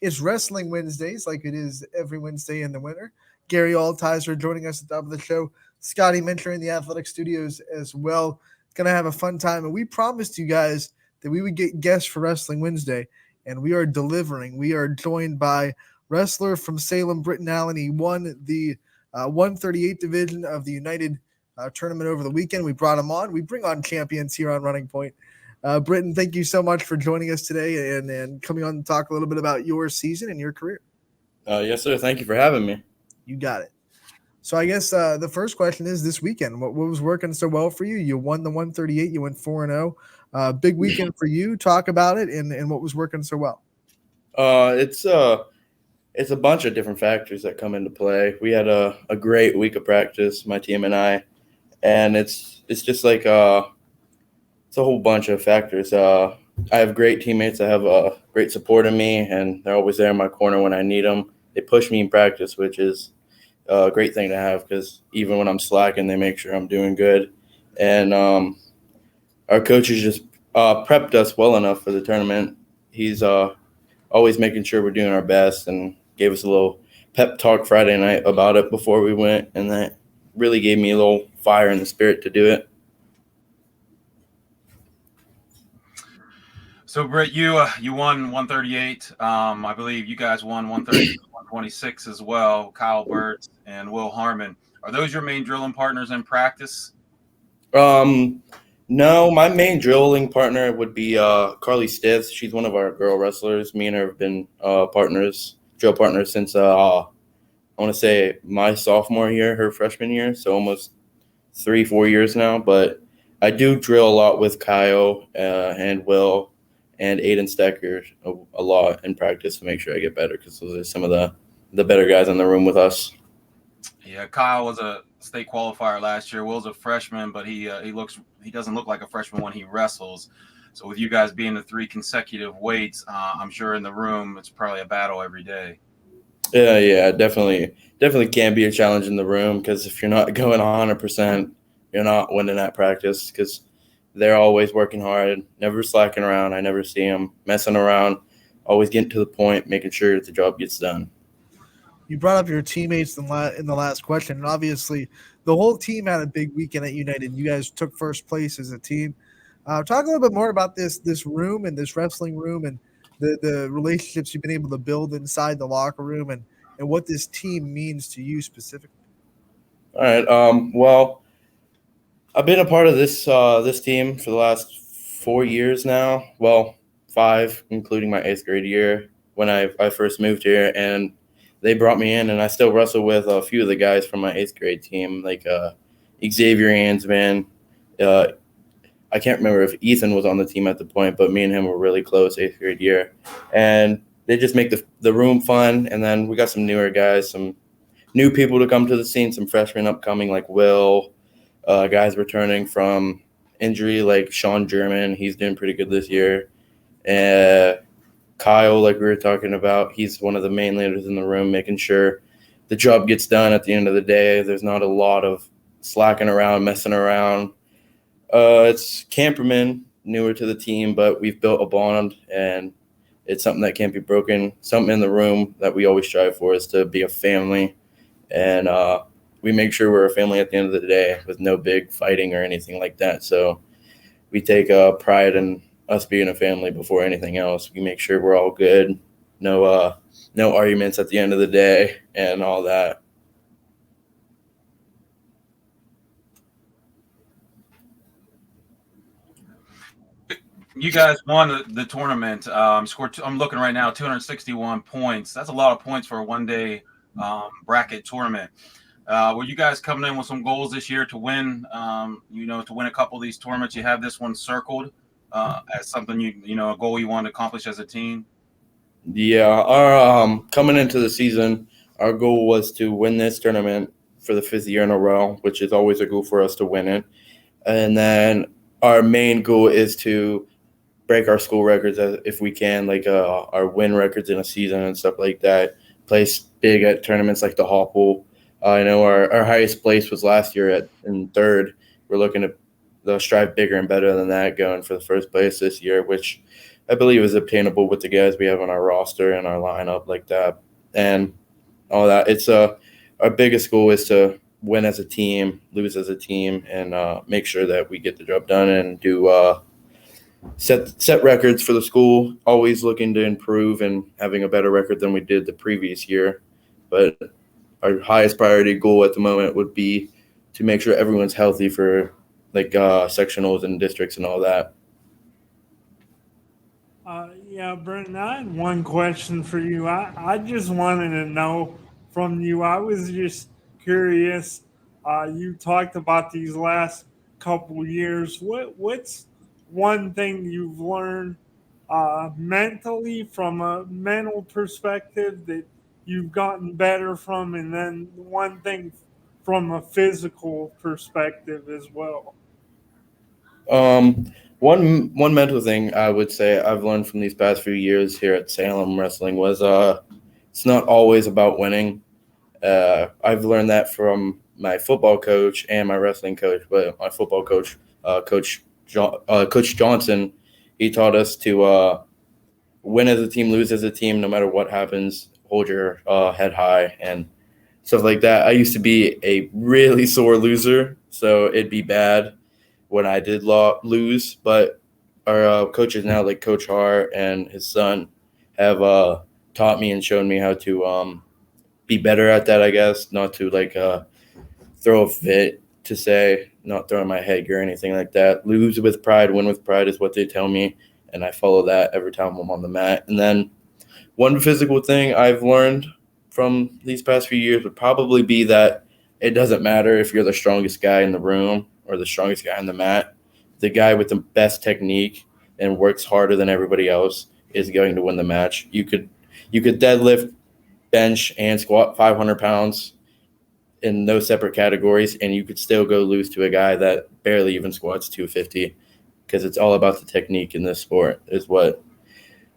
It's Wrestling Wednesdays, like it is every Wednesday in the winter. Gary Althiser joining us at the top of the show. Scotty mentoring the athletic studios as well. Going to have a fun time. And we promised you guys that we would get guests for Wrestling Wednesday, and we are delivering. We are joined by wrestler from Salem, Brittan Allen. He won the 138 division of the United tournament over the weekend. We brought him on. We bring on champions here on Running Point. Brittan, thank you so much for joining us today and coming on to talk a little bit about your season and your career. Yes, sir. Thank you for having me. You got it. So I guess the first question is this weekend. What was working so well for you? You won the 138. You went 4-0. Big weekend for you. Talk about it and what was working so well. It's a bunch of different factors that come into play. We had a great week of practice, my team and I, and it's just like it's a whole bunch of factors. I have great teammates that have great support in me, and they're always there in my corner when I need them. They push me in practice, which is a great thing to have because even when I'm slacking, they make sure I'm doing good. And our coaches just prepped us well enough for the tournament. He's always making sure we're doing our best and gave us a little pep talk Friday night about it before we went, and that really gave me a little fire in the spirit to do it. So, Britt, you won 138. I believe you guys won 130, 126 as well. Kyle Burt and Will Harmon. Are those your main drilling partners in practice? No, my main drilling partner would be Carly Stith. She's one of our girl wrestlers. Me and her have been drill partners since I want to say my sophomore year, her freshman year, so almost 3-4 years now. But I do drill a lot with Kyle and Will and Aiden Stecker a lot in practice to make sure I get better because those are some of the better guys in the room with us. Yeah, Kyle was a state qualifier last year. Will's a freshman, but he doesn't look like a freshman when he wrestles. So with you guys being the 3 consecutive weights, I'm sure in the room it's probably a battle every day. Yeah, definitely can be a challenge in the room because if you're not going 100%, you're not winning at practice because they're always working hard, never slacking around. I never see them messing around, always getting to the point, making sure that the job gets done. You brought up your teammates in the last question, and obviously the whole team had a big weekend at United. You guys took first place as a team. Talk a little bit more about this room and this wrestling room and the relationships you've been able to build inside the locker room and what this team means to you specifically. All right. Well, I've been a part of this team for the last 4 years now. Well, 5, including my 8th grade year when I first moved here, and they brought me in, and I still wrestle with a few of the guys from my 8th grade team, like Xavier Hansman. I can't remember if Ethan was on the team at the point, but me and him were really close 8th grade year. And they just make the room fun. And then we got some newer guys, some new people to come to the scene, some freshmen upcoming like Will, guys returning from injury like Sean German. He's doing pretty good this year. Kyle, like we were talking about, he's one of the main leaders in the room, making sure the job gets done at the end of the day. There's not a lot of slacking around, messing around. It's Camperman, newer to the team, but we've built a bond, and it's something that can't be broken. Something in the room that we always strive for is to be a family, and we make sure we're a family at the end of the day with no big fighting or anything like that. So we take pride in us being a family before anything else. We make sure we're all good, no arguments at the end of the day, and all that. You guys won the tournament. Scored. I'm looking right now, 261 points. That's a lot of points for a one-day bracket tournament. Were you guys coming in with some goals this year to win? To win a couple of these tournaments? You have this one circled as something a goal you want to accomplish as a team. Yeah, our coming into the season, our goal was to win this tournament for the 5th year in a row, which is always a goal for us to win it. And then our main goal is to break our school records if we can, like our win records in a season and stuff like that. Place big at tournaments like the Hopple. I know our highest place was last year in 3rd. We're looking to strive bigger and better than that, going for the 1st place this year, which I believe is obtainable with the guys we have on our roster and our lineup like that and all that. It's our biggest goal is to win as a team, lose as a team, and make sure that we get the job done and do set records for the school. Always looking to improve and having a better record than we did the previous year. But our highest priority goal at the moment would be to make sure everyone's healthy for like sectionals and districts and all that. Yeah, Brittan, I had one question for you. I just wanted to know from you. I was just curious. You talked about these last couple years. What's one thing you've learned mentally from a mental perspective that you've gotten better from, and then one thing from a physical perspective as well? One mental thing I would say I've learned from these past few years here at Salem Wrestling was it's not always about winning. I've learned that from my football coach and my wrestling coach. But my football coach, Coach Johnson, he taught us to win as a team, lose as a team, no matter what happens. Hold your head high and stuff like that. I used to be a really sore loser, so it'd be bad when I did lose, but our coaches now, like Coach Hart and his son, have taught me and shown me how to be better at that, I guess, not to like throw a fit, to say, not throwing my head or anything like that. Lose with pride, win with pride is what they tell me, and I follow that every time I'm on the mat. And then one physical thing I've learned from these past few years would probably be that it doesn't matter if you're the strongest guy in the room or the strongest guy on the mat. The guy with the best technique and works harder than everybody else is going to win the match. You could deadlift, bench, and squat 500 pounds in those separate categories, and you could still go lose to a guy that barely even squats 250, because it's all about the technique in this sport is what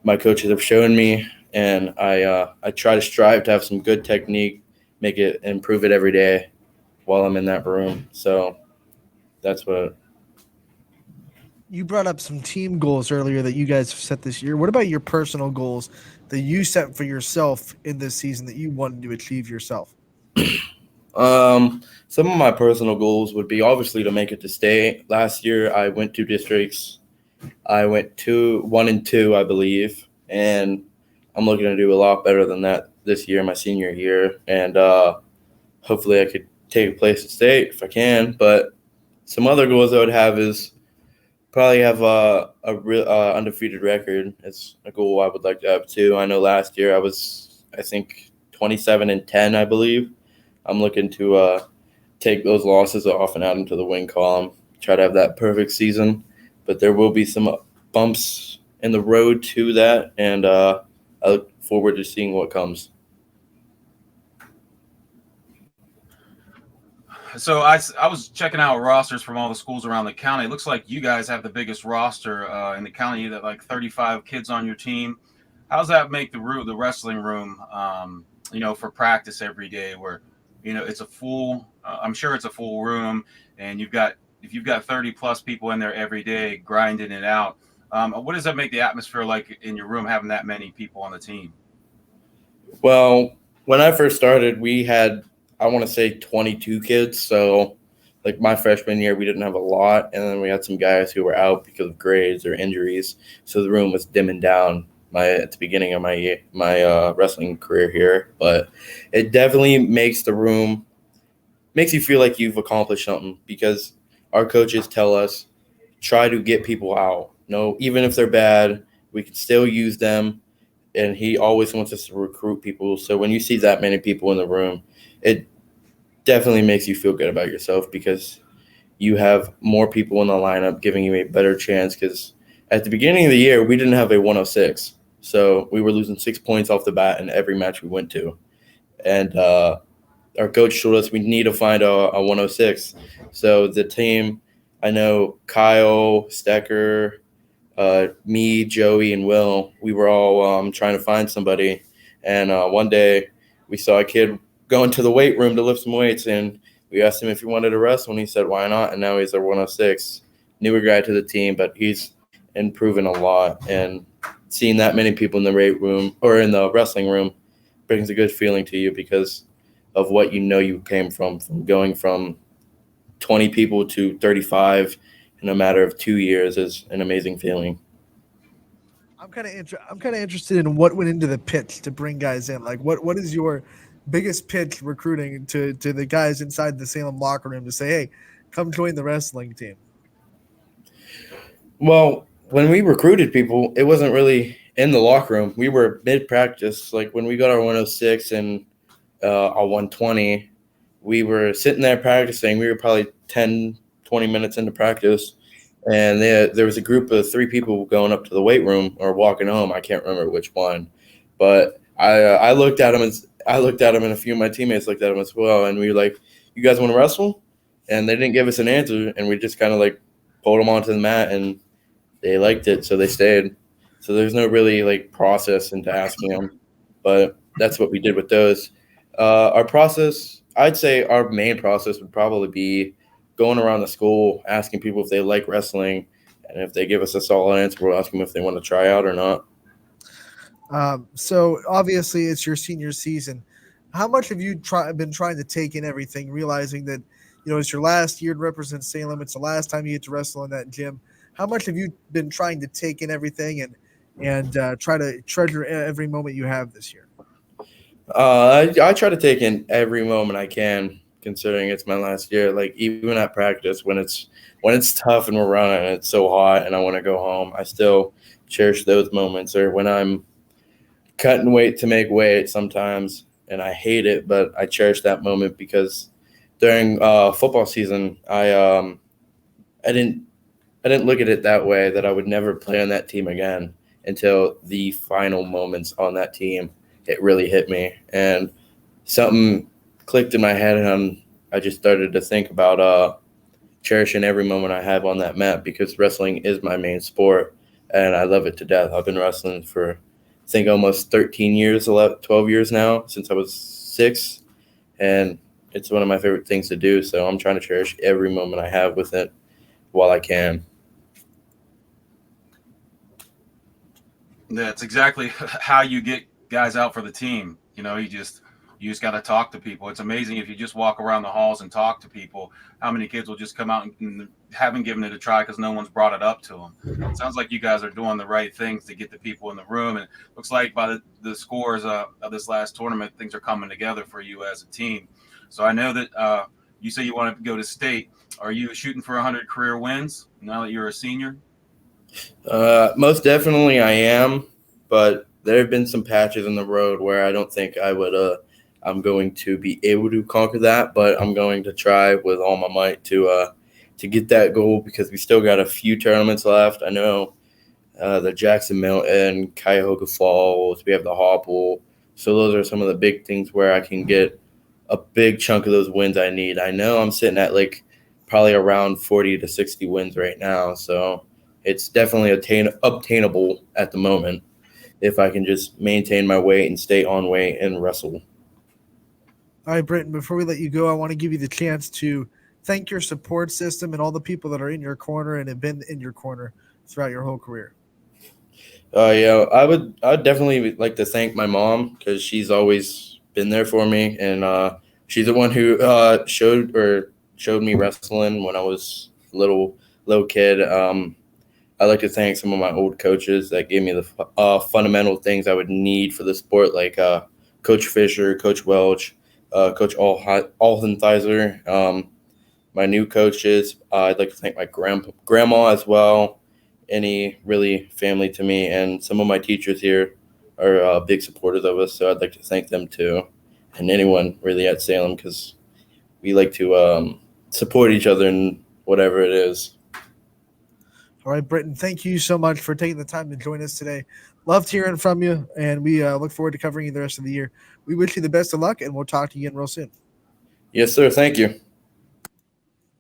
my coaches have shown me, and I try to strive to have some good technique, improve it every day while I'm in that room. So that's what. You brought up some team goals earlier that you guys have set this year. What about your personal goals that you set for yourself in this season that you wanted to achieve yourself? Some of my personal goals would be obviously to make it to state. Last year I went 2 districts. I went 1 and 2, I believe, and I'm looking to do a lot better than that this year, my senior year, and hopefully I could take a place at state if I can. But some other goals I would have is probably have a real undefeated record. It's a goal I would like to have too. I know last year I was, I think, 27-10, I believe. I'm looking to take those losses off and out into the win column, try to have that perfect season. But there will be some bumps in the road to that, and I look forward to seeing what comes. So I was checking out rosters from all the schools around the county. It looks like you guys have the biggest roster in the county. You have like 35 kids on your team. How does that make the wrestling room, for practice every day? Where, it's a full. I'm sure it's a full room, and if you've got 30 plus people in there every day grinding it out. What does that make the atmosphere like in your room, having that many people on the team? Well, when I first started, we had, I want to say, 22 kids. So, like my freshman year, we didn't have a lot. And then we had some guys who were out because of grades or injuries. So the room was dimming down at the beginning of my wrestling career here. But it definitely makes you feel like you've accomplished something, because our coaches tell us, try to get people out. No, even if they're bad, we can still use them. And he always wants us to recruit people. So when you see that many people in the room, it definitely makes you feel good about yourself, because you have more people in the lineup giving you a better chance. Because at the beginning of the year, we didn't have a 106. So we were losing 6 points off the bat in every match we went to. And our coach told us we need to find a 106. So the team, I know Kyle, Stecker, me, Joey, and Will, we were all trying to find somebody. And one day we saw a kid going to the weight room to lift some weights, and we asked him if he wanted to wrestle, and he said, why not? And now he's our 106. Newer guy to the team, but he's improving a lot, and seeing that many people in the weight room or in the wrestling room brings a good feeling to you because of what you came from going from 20 people to 35 in a matter of 2 years is an amazing feeling. I'm kind of interested in what went into the pitch to bring guys in. Like, what is your biggest pitch recruiting to the guys inside the Salem locker room to say, hey, come join the wrestling team? Well, when we recruited people, it wasn't really in the locker room. We were mid-practice. Like when we got our 106 and our 120, we were sitting there practicing. We were probably 10, 20 minutes into practice, and there was a group of 3 people going up to the weight room or walking home. I can't remember which one, but I looked at them and a few of my teammates looked at them as well, and we were like, "You guys want to wrestle?" And they didn't give us an answer, and we just kind of like pulled them onto the mat, and they liked it, so they stayed. So there's no really like process into asking them, but that's what we did with those. Our process, I'd say our main process would probably be going around the school, asking people if they like wrestling, and if they give us a solid answer, we'll ask them if they want to try out or not. So obviously it's your senior season. How much have you been trying to take in everything, realizing that, it's your last year to represent Salem. It's the last time you get to wrestle in that gym. How much have you been trying to take in everything and try to treasure every moment you have this year? I try to take in every moment I can, considering it's my last year. Like even at practice, when it's tough and we're running and it's so hot and I want to go home, I still cherish those moments. Or when I'm cutting weight to make weight sometimes, and I hate it, but I cherish that moment because during football season, I didn't look at it that way, that I would never play on that team again until the final moments on that team. It really hit me, and something clicked in my head, and I just started to think about cherishing every moment I have on that mat, because wrestling is my main sport, and I love it to death. I've been wrestling for, I think, almost 13 years, 12 years now, since I was 6, and it's one of my favorite things to do, so I'm trying to cherish every moment I have with it while I can. That's exactly how you get guys out for the team. You just got to talk to people. It's amazing if you just walk around the halls and talk to people, how many kids will just come out and haven't given it a try because no one's brought it up to them. It sounds like you guys are doing the right things to get the people in the room, and it looks like by the scores of this last tournament, things are coming together for you as a team. So I know that you say you want to go to state. Are you shooting for 100 career wins now that you're a senior? Most definitely I am, but there have been some patches in the road where I don't think I'm going to be able to conquer that, but I'm going to try with all my might to get that goal, because we still got a few tournaments left. I know the Jackson Milton, Cuyahoga Falls, we have the Hopple. So those are some of the big things where I can get a big chunk of those wins I need. I know I'm sitting at like probably around 40 to 60 wins right now, so it's definitely obtainable at the moment if I can just maintain my weight and stay on weight and wrestle. All right, Brittan, before we let you go, I want to give you the chance to thank your support system and all the people that are in your corner and have been in your corner throughout your whole career. Yeah, I'd definitely like to thank my mom, because she's always been there for me, and she's the one who showed me wrestling when I was a little kid. I'd like to thank some of my old coaches that gave me the fundamental things I would need for the sport, like Coach Fisher, Coach Welch, Coach Althiser. My new coaches, I'd like to thank my grandma as well, any really family to me, and some of my teachers here are big supporters of us, so I'd like to thank them too, and anyone really at Salem, because we like to support each other in whatever it is. All right, Brittan, thank you so much for taking the time to join us today. Loved hearing from you, and we look forward to covering you the rest of the year. We wish you the best of luck, and we'll talk to you again real soon. Yes, sir. Thank you.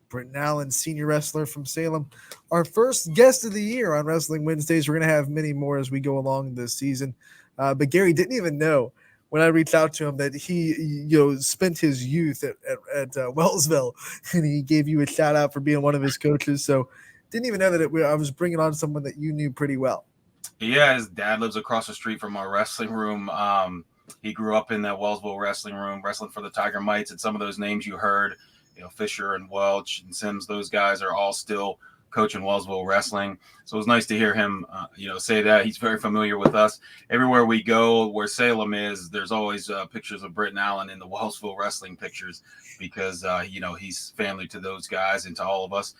Brittan Allen, senior wrestler from Salem, our first guest of the year on Wrestling Wednesdays. We're going to have many more as we go along this season. But Gary didn't even know when I reached out to him that he spent his youth at Wellsville, and he gave you a shout out for being one of his coaches. So Didn't even know that I was bringing on someone that you knew pretty well. Yeah, his dad lives across the street from our wrestling room. He grew up in that Wellsville wrestling room, wrestling for the Tiger Mites, and some of those names you heard, Fisher and Welch and Sims, those guys are all still coaching Wellsville wrestling. So it was nice to hear him, say that. He's very familiar with us. Everywhere we go, where Salem is, there's always pictures of Brittan Allen in the Wellsville wrestling pictures because, he's family to those guys and to all of us.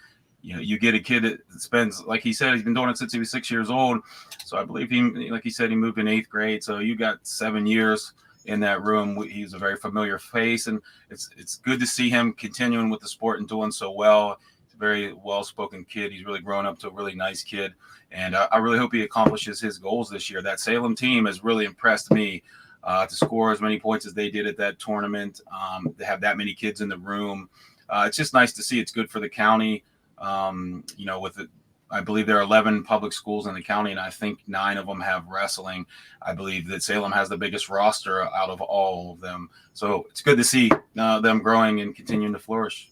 You get a kid that spends, like he said, he's been doing it since he was 6 years old. So I believe like he said, he moved in 8th grade. So you got 7 years in that room. He's a very familiar face, and it's good to see him continuing with the sport and doing so well. He's a very well-spoken kid. He's really grown up to a really nice kid. And I really hope he accomplishes his goals this year. That Salem team has really impressed me to score as many points as they did at that tournament, to have that many kids in the room. It's just nice to see. It's good for the county. With it, I believe there are 11 public schools in the county, and I think 9 of them have wrestling. I believe that Salem has the biggest roster out of all of them. So it's good to see them growing and continuing to flourish.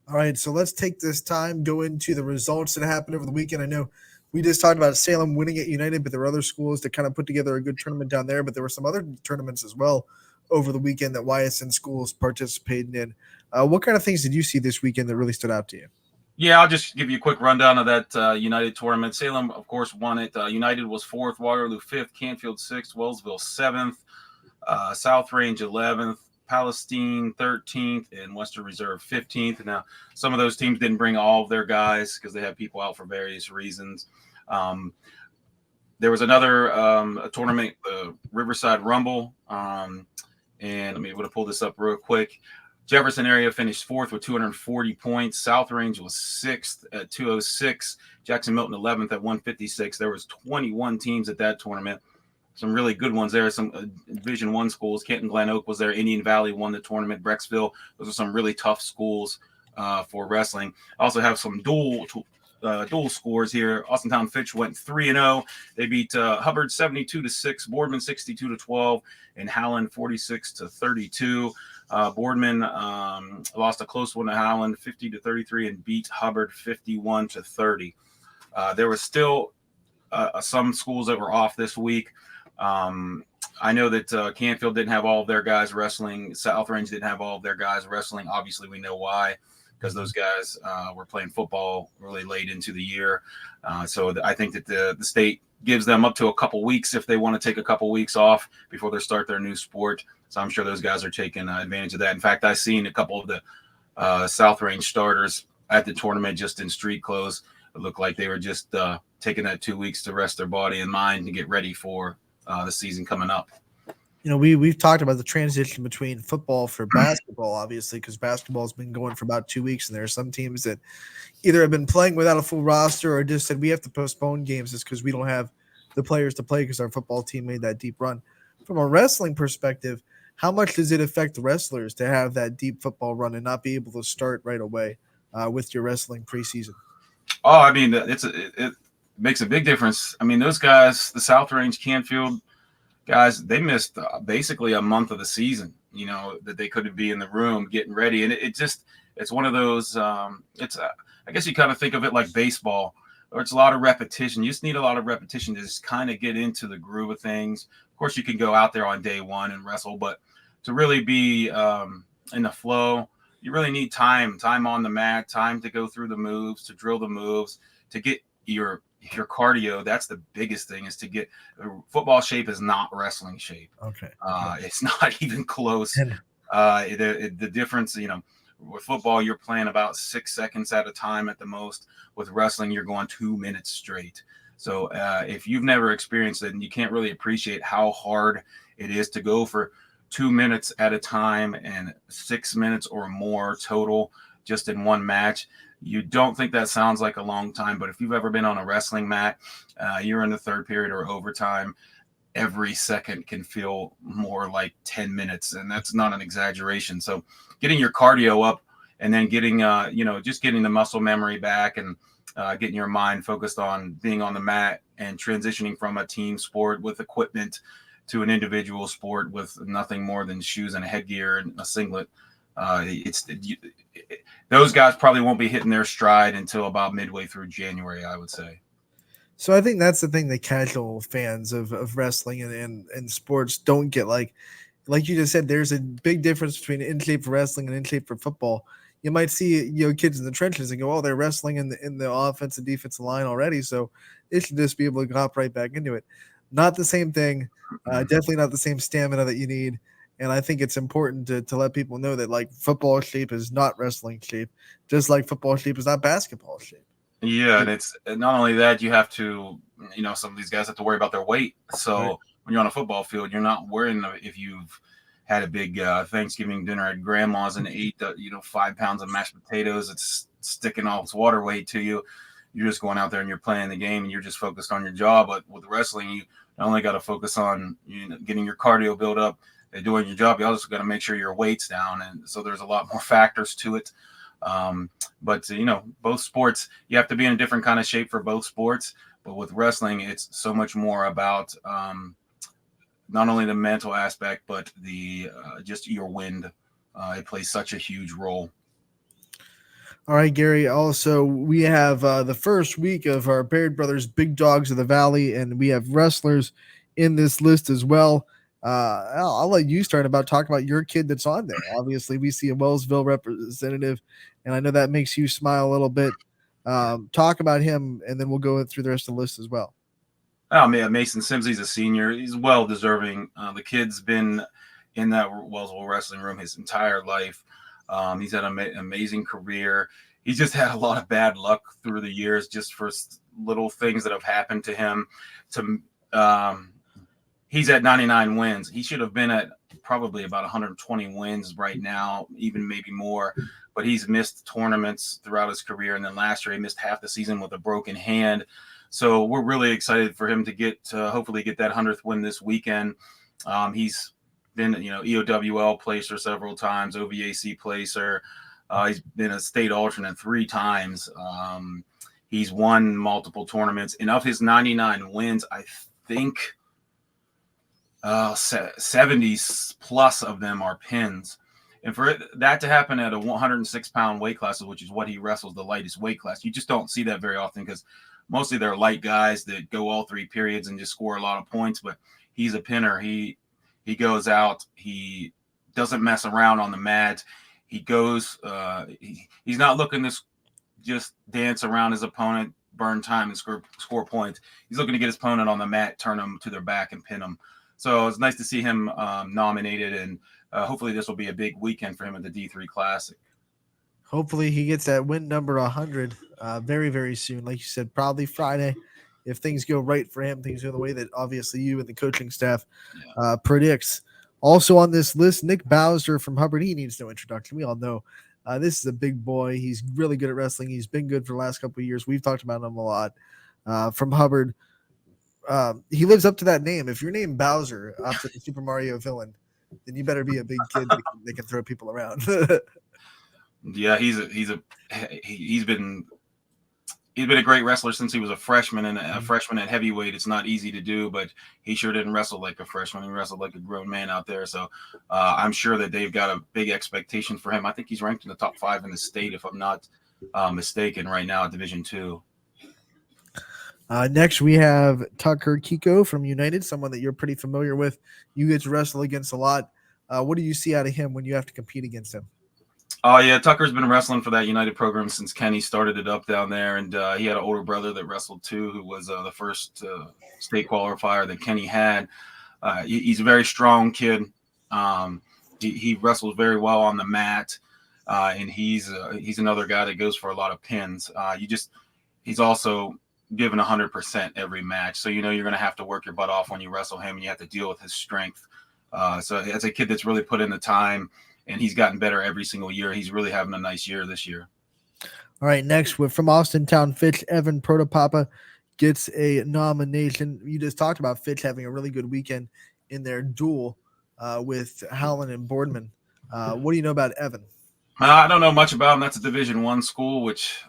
All right, so let's take this time, go into the results that happened over the weekend. I know we just talked about Salem winning at United, but there were other schools that kind of put together a good tournament down there, but there were some other tournaments as well over the weekend that YSN schools participated in. What kind of things did you see this weekend that really stood out to you? Yeah, I'll just give you a quick rundown of that United tournament. Salem, of course, won it. United was 4th, Waterloo 5th, Canfield 6th, Wellsville 7th, South Range 11th, Palestine 13th, and Western Reserve 15th. Now, some of those teams didn't bring all of their guys because they have people out for various reasons. There was another a tournament, the Riverside Rumble, and let me pull this up real quick. Jefferson area finished 4th with 240 points. South Range was 6th at 206. Jackson Milton 11th at 156. There was 21 teams at that tournament. Some really good ones there. Some Division 1 schools. Kenton Glen Oak was there. Indian Valley won the tournament. Brecksville. Those are some really tough schools for wrestling. I also have some dual scores here. Austintown Fitch went 3-0. They beat Hubbard 72-6, Boardman 62-12, and Howland 46-32. Boardman lost a close one to Howland 50-33 and beat Hubbard 51-30. There was still some schools that were off this week. I know that Canfield didn't have all of their guys wrestling. South Range didn't have all of their guys wrestling. Obviously, we know why, because those guys were playing football really late into the year. So I think that the state gives them up to a couple weeks if they want to take a couple weeks off before they start their new sport. So I'm sure those guys are taking advantage of that. In fact, I've seen a couple of the South Range starters at the tournament just in street clothes. It looked like they were just taking that 2 weeks to rest their body and mind to get ready for the season coming up. We've talked about the transition between football for basketball, obviously, because basketball has been going for about 2 weeks, and there are some teams that either have been playing without a full roster or just said we have to postpone games just because we don't have the players to play because our football team made that deep run. From a wrestling perspective, how much does it affect the wrestlers to have that deep football run and not be able to start right away with your wrestling preseason? Oh, I mean, it makes a big difference. I mean, those guys, the South Range, Canfield guys, they missed basically a month of the season, that they couldn't be in the room getting ready. And it's one of those, I guess you kind of think of it like baseball, or it's a lot of repetition. You just need a lot of repetition to just kind of get into the groove of things. Of course, you can go out there on day one and wrestle, but to really be in the flow, you really need time on the mat, time to go through the moves, to drill the moves, to get your cardio. That's the biggest thing, is to get football shape is not wrestling shape. Okay. It's not even close. The difference, with football, you're playing about 6 seconds at a time at the most. With wrestling, you're going 2 minutes straight. So if you've never experienced it, and you can't really appreciate how hard it is to go for 2 minutes at a time and 6 minutes or more total just in one match. You don't think that sounds like a long time, but if you've ever been on a wrestling mat, you're in the third period or overtime, every second can feel more like 10 minutes, and that's not an exaggeration. So getting your cardio up and then getting, just getting the muscle memory back and getting your mind focused on being on the mat and transitioning from a team sport with equipment to an individual sport with nothing more than shoes and a headgear and a singlet. Those guys probably won't be hitting their stride until about midway through January, I would say. So I think that's the thing that casual fans of wrestling and sports don't get. Like you just said, there's a big difference between in shape for wrestling and in shape for football. You might see kids in the trenches and go, "Oh, they're wrestling in the offensive defensive line already, so they should just be able to hop right back into it." Not the same thing. Definitely not the same stamina that you need. And I think it's important to let people know that like football shape is not wrestling shape, just like football shape is not basketball shape. Yeah, and it's not only that, you have to, some of these guys have to worry about their weight. So Right. when you're on a football field, you're not worrying if you've had a big Thanksgiving dinner at grandma's and ate 5 pounds of mashed potatoes. It's sticking all its water weight to you. You're just going out there and you're playing the game and you're just focused on your job. But with wrestling, you not only got to focus on getting your cardio built up and doing your job, you also got to make sure your weight's down. And so there's a lot more factors to it. But both sports, you have to be in a different kind of shape for both sports. But with wrestling, it's so much more about not only the mental aspect, but the just your wind. It plays such a huge role. All right, Gary. Also, we have the first week of our Baird Brothers Big Dogs of the Valley, and we have wrestlers in this list as well. I'll let you start about talking about your kid that's on there. Obviously, we see a Wellsville representative, and I know that makes you smile a little bit. Talk about him, and then we'll go through the rest of the list as well. Oh man, Mason Sims, he's a senior. He's well deserving. The kid's been in that Wellsville wrestling room his entire life. He's had an amazing career. He's just had a lot of bad luck through the years, just for little things that have happened to him. He's at 99 wins. He should have been at probably about 120 wins right now, even maybe more. But he's missed tournaments throughout his career. And then last year, he missed half the season with a broken hand. So we're really excited for him to hopefully get that 100th win this weekend. He's been, EOWL placer several times, OVAC placer. He's been a state alternate 3 times. He's won multiple tournaments. And of his 99 wins, I think 70 plus of them are pins. And for that to happen at a 106-pound weight class, which is what he wrestles, the lightest weight class, you just don't see that very often because mostly they're light guys that go all 3 periods and just score a lot of points. But he's a pinner. He goes out. He doesn't mess around on the mat. He goes. He's not looking to just dance around his opponent, burn time, and score points. He's looking to get his opponent on the mat, turn them to their back, and pin them. So it's nice to see him nominated, and hopefully this will be a big weekend for him at the D3 Classic. Hopefully he gets that win number 100 very, very soon. Like you said, probably Friday. If things go right for him, things go the way that obviously you and the coaching staff predicts. Also on this list, Nick Bowser from Hubbard. He needs no introduction. We all know this is a big boy. He's really good at wrestling. He's been good for the last couple of years. We've talked about him a lot. From Hubbard. He lives up to that name. If you're named Bowser after the Super Mario villain, then you better be a big kid that can throw people around. Yeah, he's been a great wrestler since he was a freshman, and a freshman at heavyweight. It's not easy to do, but he sure didn't wrestle like a freshman. He wrestled like a grown man out there. So I'm sure that they've got a big expectation for him. I think he's ranked in the top 5 in the state, if I'm not mistaken, right now at Division II. Next, we have Tucker Kiko from United, someone that you're pretty familiar with. You get to wrestle against a lot. What do you see out of him when you have to compete against him? Oh, yeah. Tucker's been wrestling for that United program since Kenny started it up down there. And he had an older brother that wrestled too, who was the first state qualifier that Kenny had. He's a very strong kid. He wrestles very well on the mat. And he's another guy that goes for a lot of pins. He's also given 100% every match. So, you're going to have to work your butt off when you wrestle him, and you have to deal with his strength. So as a kid that's really put in the time, and he's gotten better every single year. He's really having a nice year this year. All right, next, from Austin Town, Fitch, Evan Protopapa gets a nomination. You just talked about Fitch having a really good weekend in their duel with Howland and Boardman. What do you know about Evan? I don't know much about him. That's a Division I school, which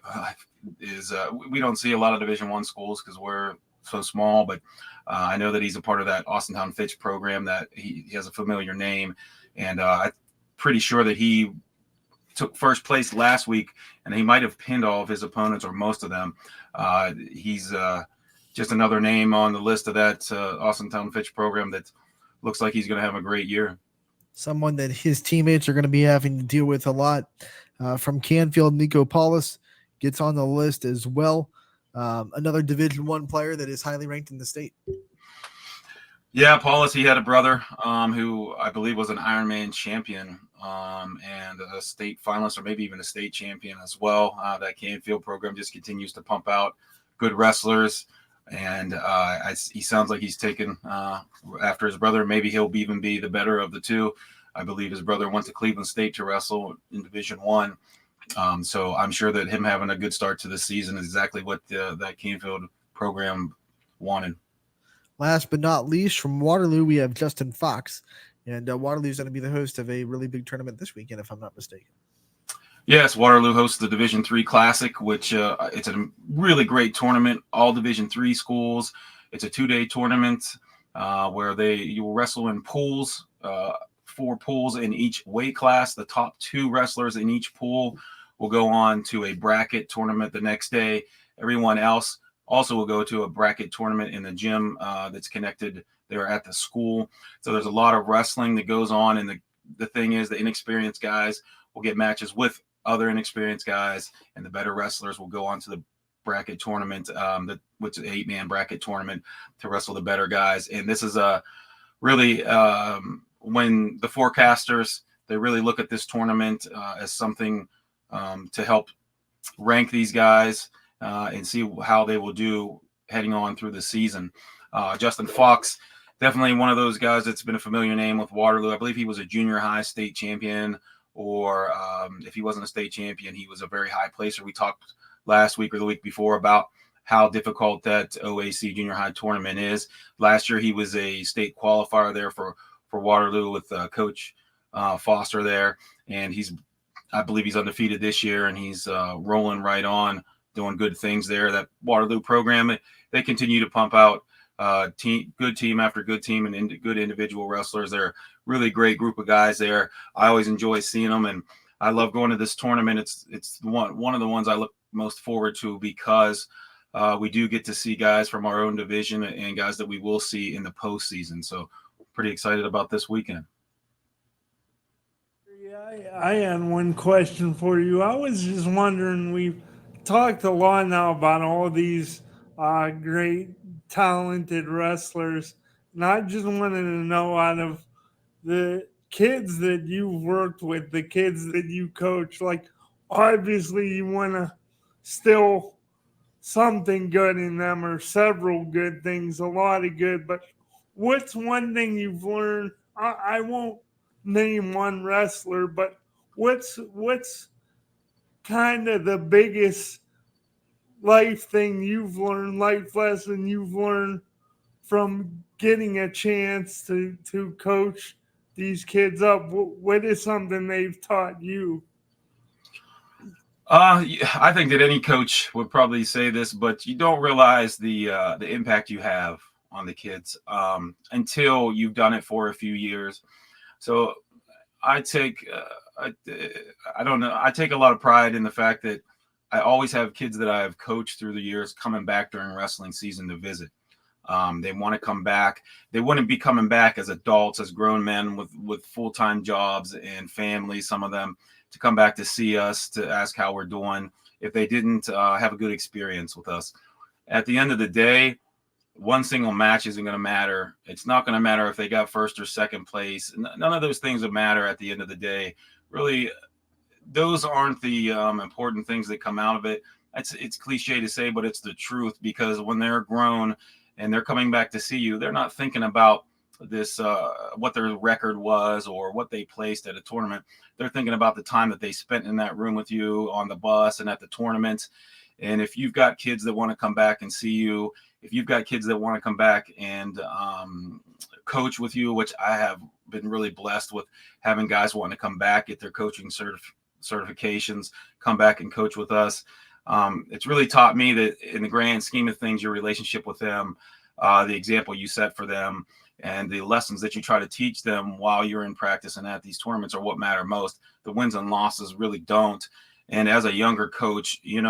is we don't see a lot of Division I schools because we're so small. But I know that he's a part of that Austin Town Fitch program, that he has a familiar name. And I'm pretty sure that he took first place last week, and he might have pinned all of his opponents or most of them. He's just another name on the list of that Austintown Fitch program that looks like he's going to have a great year. Someone that his teammates are going to be having to deal with a lot. From Canfield, Nico Paulus gets on the list as well. Another Division I player that is highly ranked in the state. Yeah, Paulus, he had a brother who I believe was an Ironman champion and a state finalist, or maybe even a state champion as well. That Canfield program just continues to pump out good wrestlers, and he sounds like he's taken after his brother. Maybe he'll even be the better of the two. I believe his brother went to Cleveland State to wrestle in Division I. So I'm sure that him having a good start to the season is exactly what that Canfield program wanted. Last but not least, from Waterloo, we have Justin Fox. And Waterloo is going to be the host of a really big tournament this weekend, if I'm not mistaken. Yes, Waterloo hosts the Division III Classic, which it's a really great tournament. All Division III schools. It's a 2-day tournament where you will wrestle in pools, 4 pools in each weight class. The top 2 wrestlers in each pool will go on to a bracket tournament the next day. Everyone else also will go to a bracket tournament in the gym that's connected there at the school. So there's a lot of wrestling that goes on. And the thing is, the inexperienced guys will get matches with other inexperienced guys, and the better wrestlers will go on to the bracket tournament, which is an 8-man bracket tournament, to wrestle the better guys. And this is really when the forecasters, they really look at this tournament as something to help rank these guys and see how they will do heading on through the season. Justin Fox, definitely one of those guys that's been a familiar name with Waterloo. I believe he was a junior high state champion, or if he wasn't a state champion, he was a very high placer. We talked last week or the week before about how difficult that OAC junior high tournament is. Last year, he was a state qualifier there for Waterloo with Coach Foster there, and I believe he's undefeated this year, and he's rolling right on, doing good things there. That Waterloo program, they continue to pump out good team after good team and good individual wrestlers. They're a really great group of guys there. I always enjoy seeing them, and I love going to this tournament. It's one of the ones I look most forward to, because we do get to see guys from our own division and guys that we will see in the postseason. So pretty excited about this weekend. I had one question for you. I was just wondering, we've talked a lot now about all these great, talented wrestlers, and I just wanted to know, out of the kids that you've worked with, the kids that you coach, like, obviously you want to still something good in them, or several good things, a lot of good, but what's one thing you've learned? I won't name one wrestler, but what's kind of the biggest life thing you've learned, life lesson you've learned from getting a chance to coach these kids up? What is something they've taught you? I think that any coach would probably say this, but you don't realize the impact you have on the kids until you've done it for a few years. So I take I don't know. I take a lot of pride in the fact that I always have kids that I have coached through the years coming back during wrestling season to visit. They want to come back. They wouldn't be coming back as adults, as grown men with full-time jobs and families, some of them, to come back to see us, to ask how we're doing, if they didn't have a good experience with us. At the end of the day, one single match isn't going to matter. It's not going to matter if they got first or second place. None of those things would matter at the end of the day. Really, those aren't the important things that come out of it. It's cliche to say, but it's the truth, because when they're grown and they're coming back to see you, they're not thinking about this, what their record was or what they placed at a tournament. They're thinking about the time that they spent in that room with you on the bus and at the tournament. And if you've got kids that want to come back and see you, if you've got kids that want to come back and coach with you, which I have been really blessed with, having guys wanting to come back, get their coaching certifications, come back and coach with us. It's really taught me that in the grand scheme of things, your relationship with them, the example you set for them, and the lessons that you try to teach them while you're in practice and at these tournaments are what matter most. The wins and losses really don't. And as a younger coach, you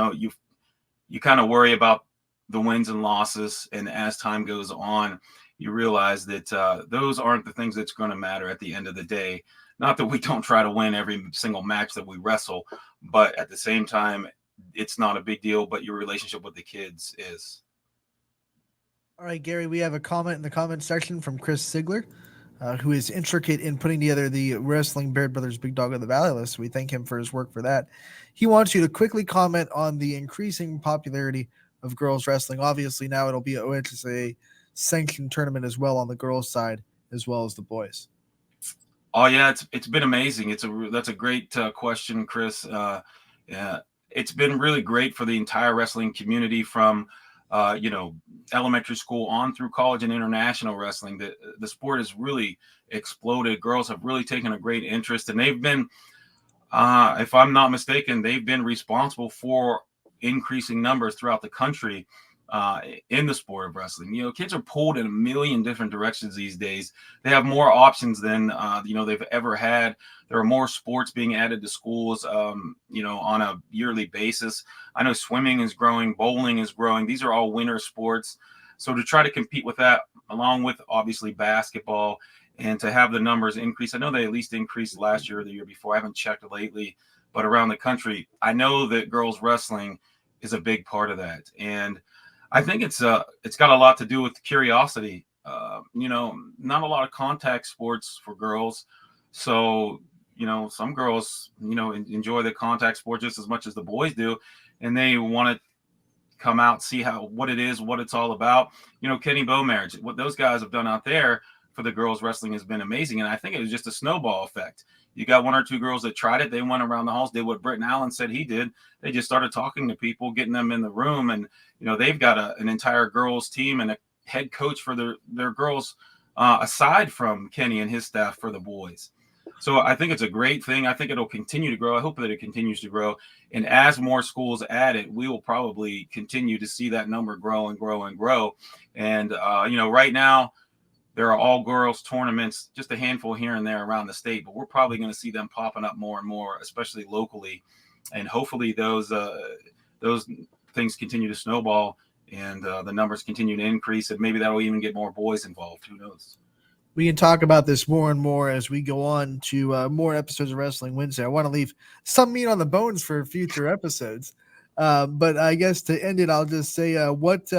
kind of worry about the wins and losses, and as time goes on, you realize that those aren't the things that's going to matter at the end of the day. Not that we don't try to win every single match that we wrestle, but at the same time, it's not a big deal, but your relationship with the kids is. All right, Gary, we have a comment in the comment section from Chris Sigler, who is intricate in putting together the Wrestling Baird Brothers Big Dog of the Valley list. We thank him for his work for that. He wants you to quickly comment on the increasing popularity of girls wrestling. Obviously, now it'll be a sanctioned tournament as well on the girls' side as well as the boys. Oh yeah, it's been amazing. That's a great question, Chris. Yeah, it's been really great for the entire wrestling community from elementary school on through college and international wrestling. The sport has really exploded. Girls have really taken a great interest, and they've been, if I'm not mistaken, they've been responsible for increasing numbers throughout the country in the sport of wrestling. Kids are pulled in a million different directions these days. They have more options than they've ever had. There are more sports being added to schools on a yearly basis. I know swimming is growing, bowling is growing. These are all winter sports. So to try to compete with that, along with obviously basketball, and to have the numbers increase, I know they at least increased last year or the year before. I haven't checked lately, but around the country, I know that girls wrestling is a big part of that. And I think it's got a lot to do with curiosity. Not a lot of contact sports for girls. So, some girls, enjoy the contact sport just as much as the boys do. And they want to come out, see what it is, what it's all about. Kenny Bow marriage, what those guys have done out there for the girls wrestling has been amazing. And I think it was just a snowball effect. You got one or two girls that tried it. They went around the halls, did what Brittan Allen said he did. They just started talking to people, getting them in the room. And, they've got an entire girls team and a head coach for their girls, aside from Kenny and his staff for the boys. So I think it's a great thing. I think it'll continue to grow. I hope that it continues to grow. And as more schools add it, we will probably continue to see that number grow and grow and grow. And, right now, there are all girls tournaments, just a handful here and there around the state, but we're probably going to see them popping up more and more, especially locally. And hopefully those things continue to snowball and the numbers continue to increase, and maybe that'll even get more boys involved. Who knows? We can talk about this more and more as we go on to more episodes of Wrestling Wednesday. I want to leave some meat on the bones for future episodes. But I guess to end it, I'll just say what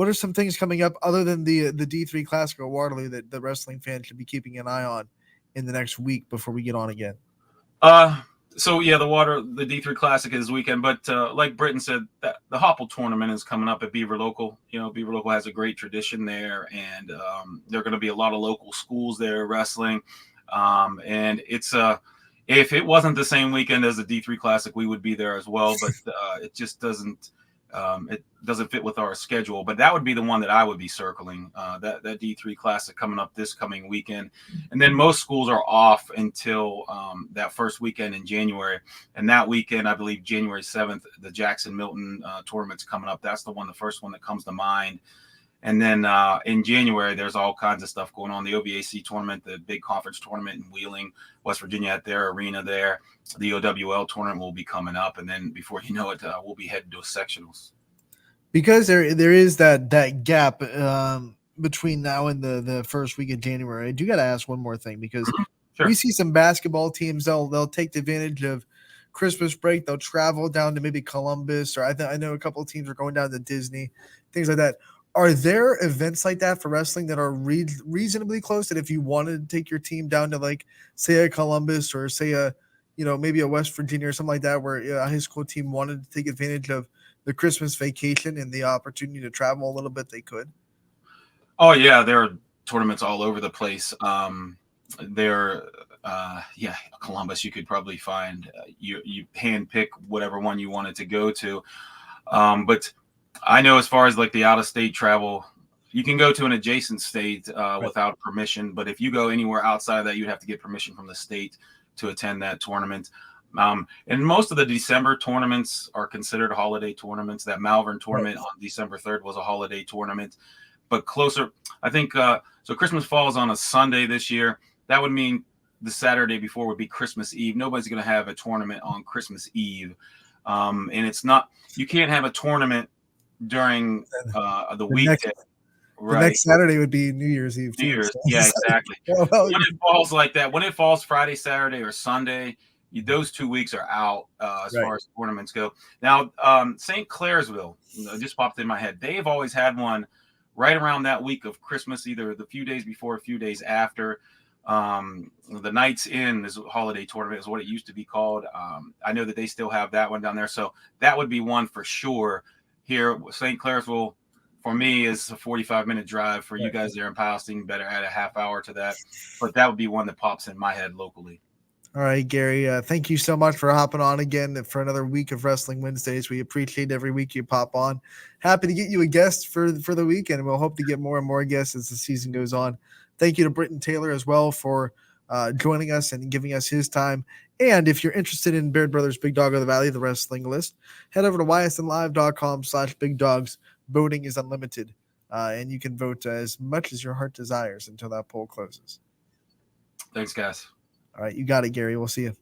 are some things coming up other than the D3 Classic at Waterloo that the wrestling fans should be keeping an eye on in the next week before we get on again? So yeah, the D3 Classic is this weekend, but like Brittan said, the Hopple tournament is coming up at Beaver Local. Beaver Local has a great tradition there, and there are going to be a lot of local schools there wrestling. And it's if it wasn't the same weekend as the D3 Classic, we would be there as well. But it just doesn't fit with our schedule. But that would be the one that I would be circling, that D3 Classic coming up this coming weekend. And then most schools are off until that first weekend in January. And that weekend, I believe January 7th, the Jackson Milton tournament's coming up. That's the first one that comes to mind. And then in January, there's all kinds of stuff going on. The OVAC tournament, the big conference tournament in Wheeling, West Virginia at their arena there. The OWL tournament will be coming up. And then before you know it, we'll be heading to sectionals. Because there is that gap between now and the first week of January, I do got to ask one more thing, because Sure. We see some basketball teams, they'll take advantage of Christmas break. They'll travel down to maybe Columbus, or I know a couple of teams are going down to Disney, things like that. Are there events like that for wrestling that are reasonably close, that if you wanted to take your team down to, like, say a Columbus or say maybe a West Virginia or something like that, where a high school team wanted to take advantage of the Christmas vacation and the opportunity to travel a little bit, they could? Oh yeah, there are tournaments all over the place. Columbus, you could probably find, you hand pick whatever one you wanted to go to. But I know as far as like the out of state travel, you can go to an adjacent state without permission. But if you go anywhere outside of that, you'd have to get permission from the state to attend that tournament. And most of the December tournaments are considered holiday tournaments. That Malvern tournament on December 3rd was a holiday tournament. but closer. I think so. Christmas falls on a Sunday this year. That would mean the Saturday before would be Christmas Eve. Nobody's going to have a tournament on Christmas Eve, and it's not. You can't have a tournament during the weekday. The next Saturday would be New Year's Eve. New Year's, yeah, exactly. When it falls like that, when it falls Friday, Saturday, or Sunday, those 2 weeks are out as far as tournaments go. Now, St. Clairsville just popped in my head. They've always had one right around that week of Christmas, either the few days before, a few days after. The Knights Inn is a holiday tournament, is what it used to be called. I know that they still have that one down there, so that would be one for sure. Here, St. Clairsville, for me, is a 45-minute drive. For you guys there in Palestine, better add a half hour to that. But that would be one that pops in my head locally. All right, Gary, thank you so much for hopping on again for another week of Wrestling Wednesdays. We appreciate every week you pop on. Happy to get you a guest for the weekend, and we'll hope to get more and more guests as the season goes on. Thank you to Brittan Taylor as well for joining us and giving us his time. And if you're interested in Baird Brothers Big Dog of the Valley, the wrestling list, head over to ysnlive.com/bigdogs. Voting is unlimited, and you can vote as much as your heart desires until that poll closes. Thanks, guys. All right, you got it, Gary. We'll see you.